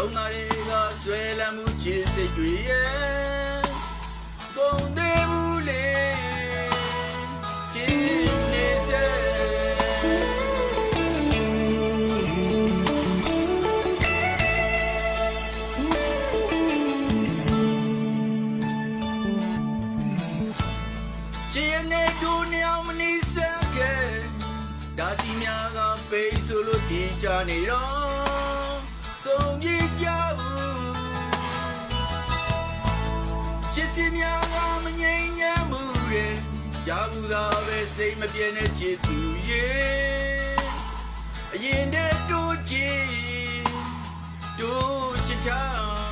လုံးသားတွေကဆွဲလမ်းမှုချစ်စိတ်တွေရဲ့ကုန်သေးဘူးလေချစ်နေစေချစ်နေတို့နေအောင်မနေစခဲ့ဒါတီများကပေးဆိုလို့ကြည်ကြနေတော့ဆုံးပြေကြဘူးချစ်စီများကမငြိမ်ညမ်းမှုတွေရဘူးသာပဲစိတ်မပြည့်တဲ့ချစ်သူရဲ့အရင်တည်းတို့ချစ်ချာ